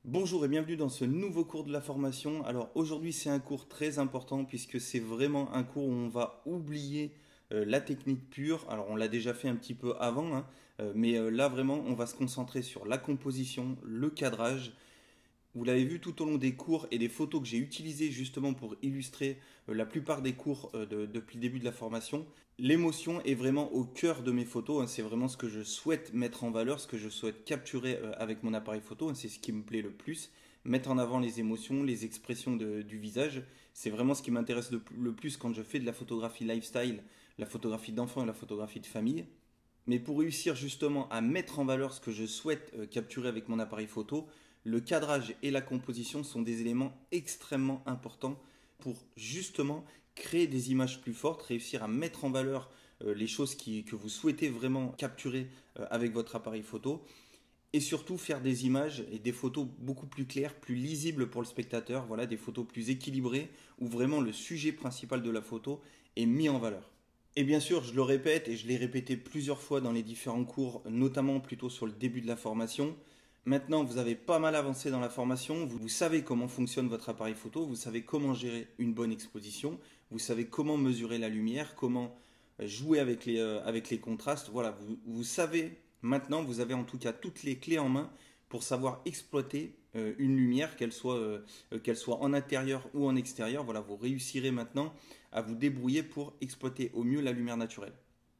Bonjour et bienvenue dans ce nouveau cours de la formation. Alors aujourd'hui c'est un cours très important puisque c'est vraiment un cours où on va oublier la technique pure. Alors on l'a déjà fait un petit peu avant, hein, mais là vraiment on va se concentrer sur la composition, le cadrage. Vous l'avez vu tout au long des cours et des photos que j'ai utilisées justement pour illustrer la plupart des cours depuis le début de la formation. L'émotion est vraiment au cœur de mes photos, hein. C'est vraiment ce que je souhaite mettre en valeur, ce que je souhaite capturer avec mon appareil photo, hein. C'est ce qui me plaît le plus. Mettre en avant les émotions, les expressions du visage, c'est vraiment ce qui m'intéresse le plus quand je fais de la photographie lifestyle, la photographie d'enfants et la photographie de famille. Mais pour réussir justement à mettre en valeur ce que je souhaite capturer avec mon appareil photo, le cadrage et la composition sont des éléments extrêmement importants pour justement créer des images plus fortes, réussir à mettre en valeur les choses que vous souhaitez vraiment capturer avec votre appareil photo et surtout faire des images et des photos beaucoup plus claires, plus lisibles pour le spectateur, voilà, des photos plus équilibrées où vraiment le sujet principal de la photo est mis en valeur. Et bien sûr, je le répète et je l'ai répété plusieurs fois dans les différents cours, notamment plutôt sur le début de la formation. Maintenant, vous avez pas mal avancé dans la formation, vous savez comment fonctionne votre appareil photo, vous savez comment gérer une bonne exposition, vous savez comment mesurer la lumière, comment jouer avec les contrastes. Voilà, vous savez maintenant, vous avez en tout cas toutes les clés en main pour savoir exploiter une lumière, qu'elle soit en intérieur ou en extérieur. Voilà, vous réussirez maintenant à vous débrouiller pour exploiter au mieux la lumière naturelle.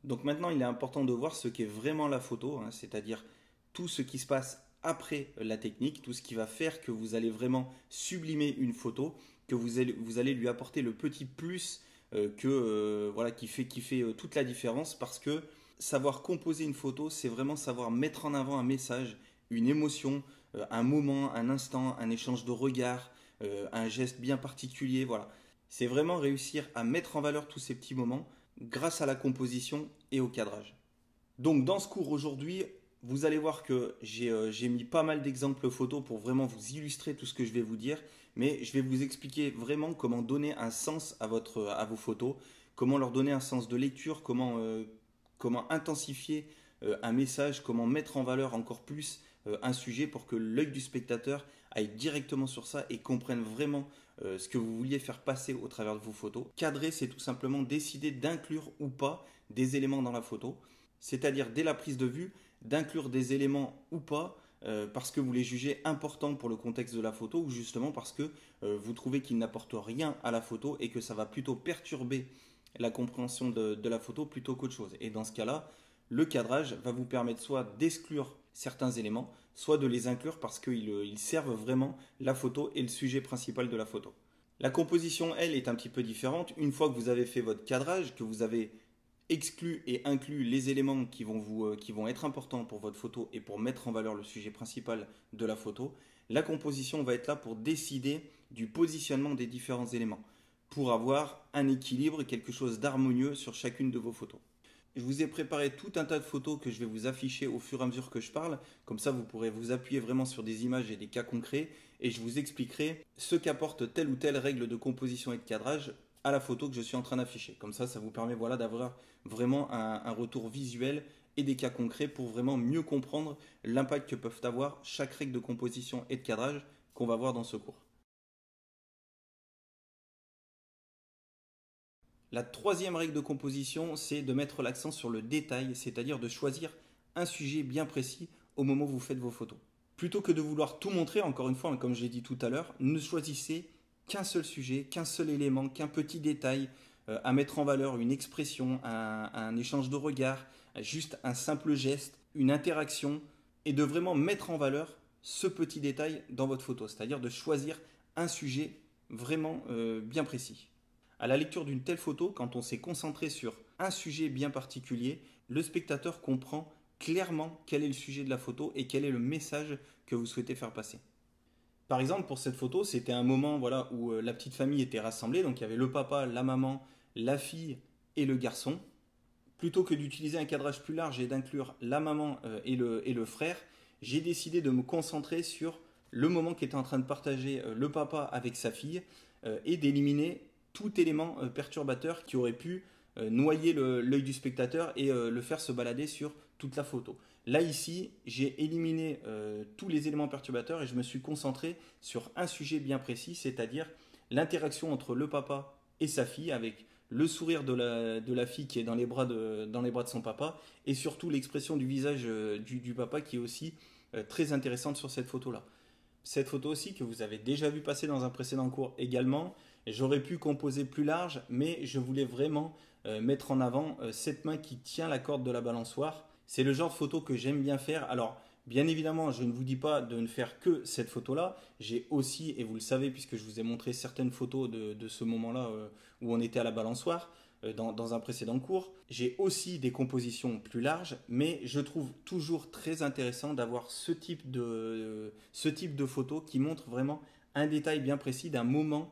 Donc maintenant, il est important de voir ce qu'est vraiment la photo, hein, c'est-à-dire tout ce qui se passe après la technique, tout ce qui va faire que vous allez vraiment sublimer une photo, que vous allez lui apporter le petit plus voilà, qui fait toute la différence, parce que savoir composer une photo, c'est vraiment savoir mettre en avant un message, une émotion, un moment, un instant, un échange de regards, un geste bien particulier. Voilà. C'est vraiment réussir à mettre en valeur tous ces petits moments grâce à la composition et au cadrage. Donc dans ce cours aujourd'hui, vous allez voir que j'ai mis pas mal d'exemples photos pour vraiment vous illustrer tout ce que je vais vous dire, mais je vais vous expliquer vraiment comment donner un sens à vos photos, comment leur donner un sens de lecture, comment intensifier un message, comment mettre en valeur encore plus un sujet pour que l'œil du spectateur aille directement sur ça et comprenne vraiment ce que vous vouliez faire passer au travers de vos photos. Cadrer, c'est tout simplement décider d'inclure ou pas des éléments dans la photo, c'est-à-dire dès la prise de vue, d'inclure des éléments ou pas, parce que vous les jugez importants pour le contexte de la photo, ou justement parce que vous trouvez qu'ils n'apportent rien à la photo et que ça va plutôt perturber la compréhension de la photo plutôt qu'autre chose. Et dans ce cas-là, le cadrage va vous permettre soit d'exclure certains éléments, soit de les inclure parce qu'ils servent vraiment la photo et le sujet principal de la photo. La composition, elle, est un petit peu différente. Une fois que vous avez fait votre cadrage, que vous avez exclu et inclus les éléments qui vont être importants pour votre photo et pour mettre en valeur le sujet principal de la photo, la composition va être là pour décider du positionnement des différents éléments, pour avoir un équilibre et quelque chose d'harmonieux sur chacune de vos photos. Je vous ai préparé tout un tas de photos que je vais vous afficher au fur et à mesure que je parle, comme ça vous pourrez vous appuyer vraiment sur des images et des cas concrets, et je vous expliquerai ce qu'apporte telle ou telle règle de composition et de cadrage à la photo que je suis en train d'afficher. Comme ça vous permet voilà, d'avoir vraiment un retour visuel et des cas concrets pour vraiment mieux comprendre l'impact que peuvent avoir chaque règle de composition et de cadrage qu'on va voir dans ce cours. La troisième règle de composition, c'est de mettre l'accent sur le détail, c'est-à-dire de choisir un sujet bien précis au moment où vous faites vos photos. Plutôt que de vouloir tout montrer, encore une fois, comme je l'ai dit tout à l'heure, ne choisissez qu'un seul sujet, qu'un seul élément, qu'un petit détail à mettre en valeur, une expression, un échange de regards, juste un simple geste, une interaction, et de vraiment mettre en valeur ce petit détail dans votre photo, c'est-à-dire de choisir un sujet vraiment bien précis. À la lecture d'une telle photo, quand on s'est concentré sur un sujet bien particulier, le spectateur comprend clairement quel est le sujet de la photo et quel est le message que vous souhaitez faire passer. Par exemple, pour cette photo, c'était un moment voilà, où la petite famille était rassemblée, donc il y avait le papa, la maman, la fille et le garçon. Plutôt que d'utiliser un cadrage plus large et d'inclure la maman et le frère, j'ai décidé de me concentrer sur le moment qu'était en train de partager le papa avec sa fille et d'éliminer tout élément perturbateur qui aurait pu noyer l'œil du spectateur et le faire se balader sur toute la photo. Là ici, j'ai éliminé tous les éléments perturbateurs et je me suis concentré sur un sujet bien précis, c'est-à-dire l'interaction entre le papa et sa fille avec le sourire de la fille qui est dans les bras de son papa et surtout l'expression du visage du papa qui est aussi très intéressante sur cette photo-là. Cette photo aussi que vous avez déjà vu passer dans un précédent cours également, j'aurais pu composer plus large, mais je voulais vraiment mettre en avant cette main qui tient la corde de la balançoire. C'est le genre de photo que j'aime bien faire. Alors, bien évidemment, je ne vous dis pas de ne faire que cette photo-là. J'ai aussi, et vous le savez puisque je vous ai montré certaines photos de ce moment-là où on était à la balançoire, dans un précédent cours. J'ai aussi des compositions plus larges, mais je trouve toujours très intéressant d'avoir ce type de photo qui montre vraiment un détail bien précis d'un moment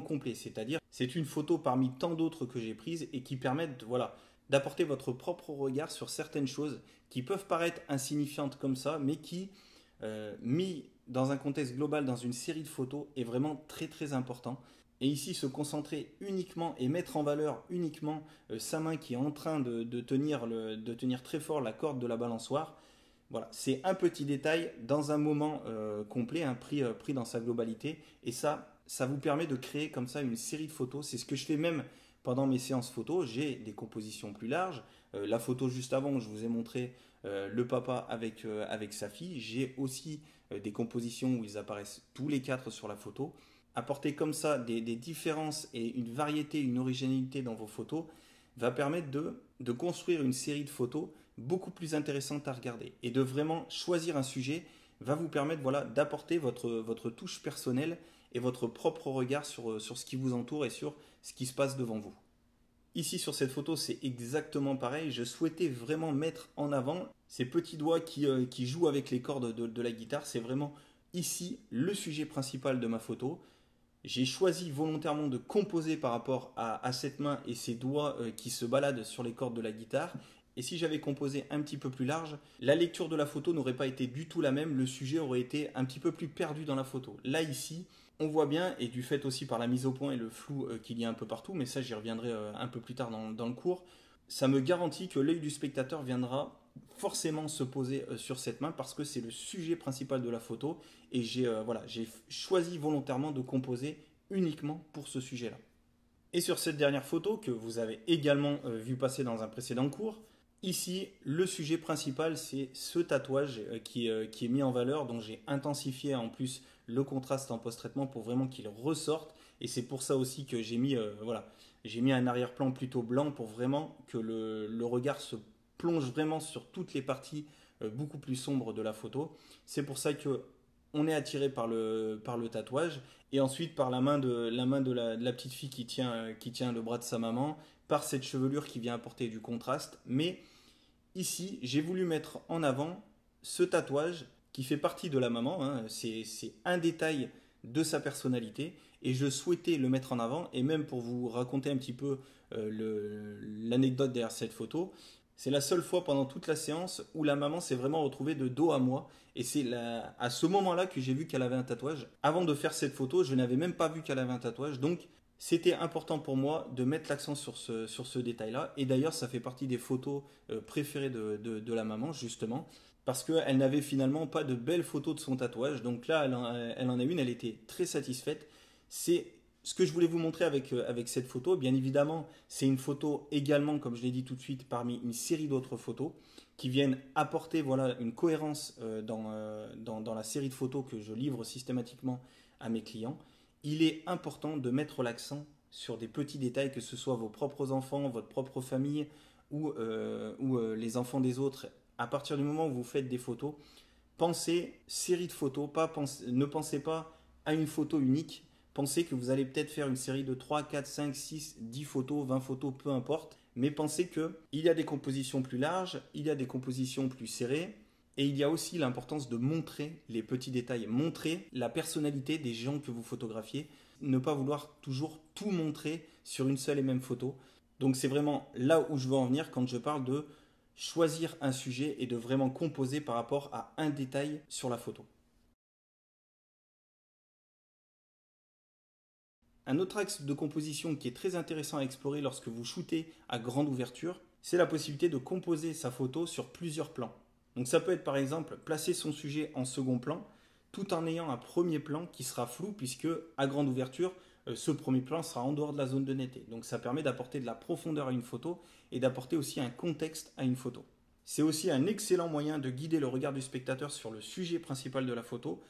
complet. C'est-à-dire, c'est une photo parmi tant d'autres que j'ai prises et qui permettent, voilà, d'apporter votre propre regard sur certaines choses qui peuvent paraître insignifiantes comme ça, mais qui, mis dans un contexte global, dans une série de photos, est vraiment très très important. Et ici, se concentrer uniquement et mettre en valeur uniquement sa main qui est en train de tenir très fort la corde de la balançoire, voilà, c'est un petit détail dans un moment complet, pris dans sa globalité. Et ça vous permet de créer comme ça une série de photos. C'est ce que je fais même pendant mes séances photos. J'ai des compositions plus larges. La photo juste avant, je vous ai montré le papa avec sa fille. J'ai aussi des compositions où ils apparaissent tous les quatre sur la photo. Apporter comme ça des différences et une variété, une originalité dans vos photos va permettre de construire une série de photos beaucoup plus intéressante à regarder. Et de vraiment choisir un sujet va vous permettre voilà, d'apporter votre touche personnelle et votre propre regard sur ce qui vous entoure et sur ce qui se passe devant vous. Ici sur cette photo, c'est exactement pareil. Je souhaitais vraiment mettre en avant ces petits doigts qui jouent avec les cordes de la guitare. C'est vraiment ici le sujet principal de ma photo. J'ai choisi volontairement de composer par rapport à cette main et ces doigts qui se baladent sur les cordes de la guitare. Et si j'avais composé un petit peu plus large, la lecture de la photo n'aurait pas été du tout la même, le sujet aurait été un petit peu plus perdu dans la photo. Là ici, on voit bien, et du fait aussi par la mise au point et le flou qu'il y a un peu partout, mais ça j'y reviendrai un peu plus tard dans le cours, ça me garantit que l'œil du spectateur viendra forcément se poser sur cette main parce que c'est le sujet principal de la photo et j'ai choisi volontairement de composer uniquement pour ce sujet-là. Et sur cette dernière photo que vous avez également vu passer dans un précédent cours, ici le sujet principal c'est ce tatouage qui est mis en valeur, dont j'ai intensifié en plus le contraste en post-traitement pour vraiment qu'il ressorte. Et c'est pour ça aussi que j'ai mis un arrière-plan plutôt blanc pour vraiment que le regard se plonge vraiment sur toutes les parties beaucoup plus sombres de la photo. C'est pour ça que on est attiré par le tatouage et ensuite par de la petite fille qui tient le bras de sa maman, par cette chevelure qui vient apporter du contraste. Mais ici, j'ai voulu mettre en avant ce tatouage qui fait partie de la maman, hein. C'est un détail de sa personnalité et je souhaitais le mettre en avant. Et même pour vous raconter un petit peu l'anecdote derrière cette photo, c'est la seule fois pendant toute la séance où la maman s'est vraiment retrouvée de dos à moi. Et c'est à ce moment-là que j'ai vu qu'elle avait un tatouage. Avant de faire cette photo, je n'avais même pas vu qu'elle avait un tatouage. Donc, c'était important pour moi de mettre l'accent sur ce détail-là. Et d'ailleurs, ça fait partie des photos préférées de la maman, justement. Parce qu'elle n'avait finalement pas de belles photos de son tatouage. Donc là, elle en a une, elle était très satisfaite. C'est ce que je voulais vous montrer avec cette photo. Bien évidemment, c'est une photo également, comme je l'ai dit tout de suite, parmi une série d'autres photos qui viennent apporter voilà, une cohérence dans la série de photos que je livre systématiquement à mes clients. Il est important de mettre l'accent sur des petits détails, que ce soit vos propres enfants, votre propre famille ou les enfants des autres. À partir du moment où vous faites des photos, pensez série de photos, ne pensez pas à une photo unique. Pensez que vous allez peut-être faire une série de 3, 4, 5, 6, 10 photos, 20 photos, peu importe. Mais pensez qu'il y a des compositions plus larges, il y a des compositions plus serrées. Et il y a aussi l'importance de montrer les petits détails, montrer la personnalité des gens que vous photographiez. Ne pas vouloir toujours tout montrer sur une seule et même photo. Donc c'est vraiment là où je veux en venir quand je parle de choisir un sujet et de vraiment composer par rapport à un détail sur la photo. Un autre axe de composition qui est très intéressant à explorer lorsque vous shootez à grande ouverture, c'est la possibilité de composer sa photo sur plusieurs plans. Donc ça peut être par exemple placer son sujet en second plan tout en ayant un premier plan qui sera flou puisque à grande ouverture, ce premier plan sera en dehors de la zone de netteté. Donc ça permet d'apporter de la profondeur à une photo et d'apporter aussi un contexte à une photo. C'est aussi un excellent moyen de guider le regard du spectateur sur le sujet principal de la photo,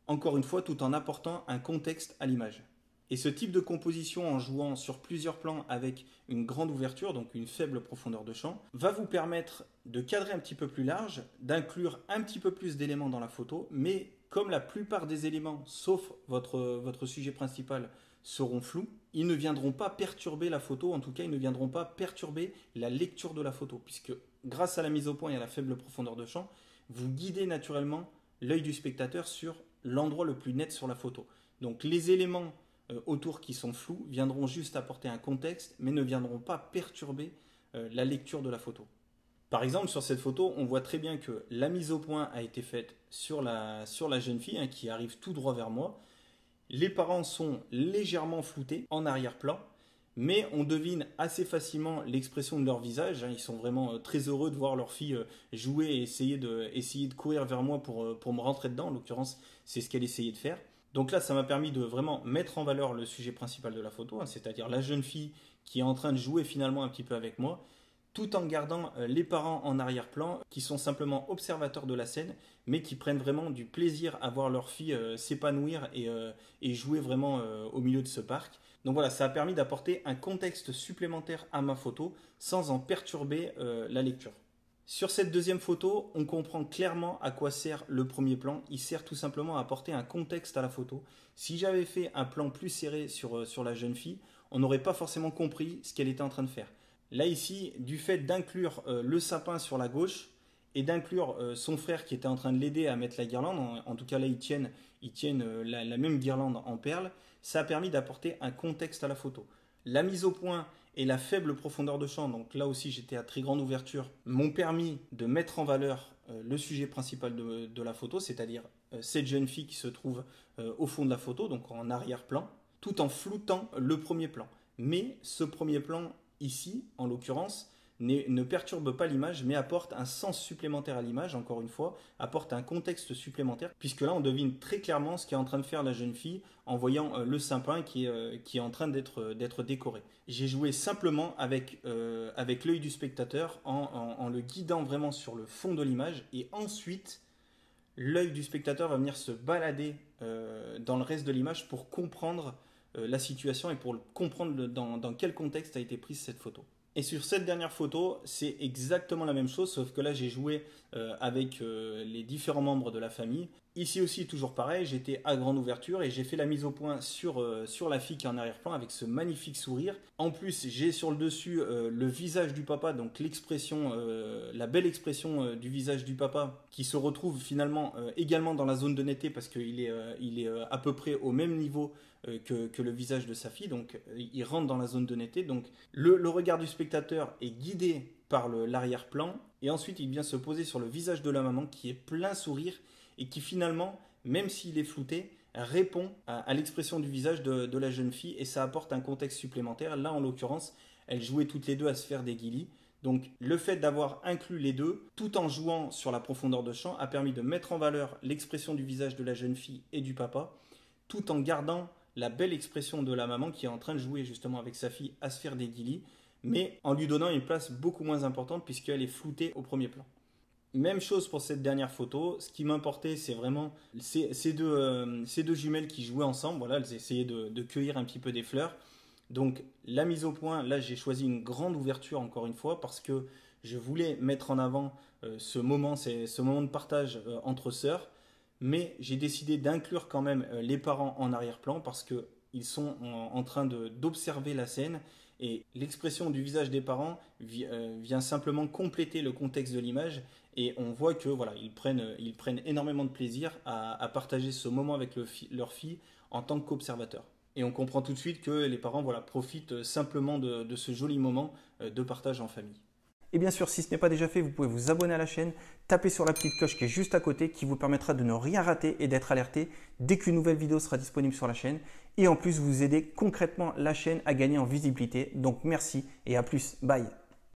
encore une fois tout en apportant un contexte à l'image. Et ce type de composition en jouant sur plusieurs plans avec une grande ouverture, donc une faible profondeur de champ, va vous permettre de cadrer un petit peu plus large, d'inclure un petit peu plus d'éléments dans la photo, mais comme la plupart des éléments, sauf votre sujet principal, seront flous, ils ne viendront pas perturber la photo, en tout cas ils ne viendront pas perturber la lecture de la photo, puisque grâce à la mise au point et à la faible profondeur de champ, vous guidez naturellement l'œil du spectateur sur l'endroit le plus net sur la photo. Donc les éléments autour qui sont flous viendront juste apporter un contexte, mais ne viendront pas perturber la lecture de la photo. Par exemple, sur cette photo, on voit très bien que la mise au point a été faite sur la jeune fille qui arrive tout droit vers moi. Les parents sont légèrement floutés en arrière-plan, mais on devine assez facilement l'expression de leur visage. Ils sont vraiment très heureux de voir leur fille jouer et essayer de courir vers moi pour me rentrer dedans. En l'occurrence, c'est ce qu'elle essayait de faire. Donc là, ça m'a permis de vraiment mettre en valeur le sujet principal de la photo, c'est-à-dire la jeune fille qui est en train de jouer finalement un petit peu avec moi, tout en gardant les parents en arrière-plan qui sont simplement observateurs de la scène, mais qui prennent vraiment du plaisir à voir leur fille s'épanouir et jouer vraiment au milieu de ce parc. Donc voilà, ça a permis d'apporter un contexte supplémentaire à ma photo sans en perturber la lecture. Sur cette deuxième photo, on comprend clairement à quoi sert le premier plan. Il sert tout simplement à apporter un contexte à la photo. Si j'avais fait un plan plus serré sur la jeune fille, on n'aurait pas forcément compris ce qu'elle était en train de faire. Là ici, du fait d'inclure le sapin sur la gauche et d'inclure son frère qui était en train de l'aider à mettre la guirlande, en tout cas là ils tiennent la même guirlande en perles, ça a permis d'apporter un contexte à la photo. La mise au point et la faible profondeur de champ, donc là aussi j'étais à très grande ouverture, m'ont permis de mettre en valeur le sujet principal de la photo, c'est-à-dire cette jeune fille qui se trouve au fond de la photo, donc en arrière-plan, tout en floutant le premier plan. Mais ce premier plan ici, en l'occurrence, ne perturbe pas l'image, mais apporte un sens supplémentaire à l'image, encore une fois, apporte un contexte supplémentaire, puisque là on devine très clairement ce qu'est en train de faire la jeune fille en voyant le sapin qui est en train d'être décoré. J'ai joué simplement avec l'œil du spectateur en le guidant vraiment sur le fond de l'image, et ensuite l'œil du spectateur va venir se balader dans le reste de l'image pour comprendre la situation et pour comprendre dans quel contexte a été prise cette photo. Et sur cette dernière photo, c'est exactement la même chose, sauf que là j'ai joué avec les différents membres de la famille. Ici aussi, toujours pareil, j'étais à grande ouverture et j'ai fait la mise au point sur la fille qui est en arrière-plan avec ce magnifique sourire. En plus, j'ai sur le dessus le visage du papa, donc l'expression, la belle expression du visage du papa qui se retrouve finalement également dans la zone de netteté parce qu'il est à peu près au même niveau que le visage de sa fille, donc il rentre dans la zone de netteté. Donc le regard du spectateur est guidé par l'arrière-plan et ensuite il vient se poser sur le visage de la maman qui est plein sourire et qui finalement, même s'il est flouté, répond à l'expression du visage de la jeune fille et ça apporte un contexte supplémentaire. Là en l'occurrence, elles jouaient toutes les deux à se faire des guilis. Donc le fait d'avoir inclus les deux, tout en jouant sur la profondeur de champ, a permis de mettre en valeur l'expression du visage de la jeune fille et du papa, tout en gardant la belle expression de la maman qui est en train de jouer justement avec sa fille à se faire des guilis, mais en lui donnant une place beaucoup moins importante puisqu'elle est floutée au premier plan. Même chose pour cette dernière photo, ce qui m'importait c'est vraiment ces deux jumelles qui jouaient ensemble, voilà, elles essayaient de cueillir un petit peu des fleurs. Donc la mise au point, là j'ai choisi une grande ouverture encore une fois parce que je voulais mettre en avant ce moment de partage entre sœurs. Mais j'ai décidé d'inclure quand même les parents en arrière-plan parce qu'ils sont en train d'observer la scène et l'expression du visage des parents vient simplement compléter le contexte de l'image et on voit que voilà, ils prennent énormément de plaisir à partager ce moment avec leur fille en tant qu'observateur. Et on comprend tout de suite que les parents profitent simplement de ce joli moment de partage en famille. Et bien sûr, si ce n'est pas déjà fait, vous pouvez vous abonner à la chaîne, taper sur la petite cloche qui est juste à côté qui vous permettra de ne rien rater et d'être alerté dès qu'une nouvelle vidéo sera disponible sur la chaîne. Et en plus, vous aider concrètement la chaîne à gagner en visibilité. Donc merci et à plus. Bye.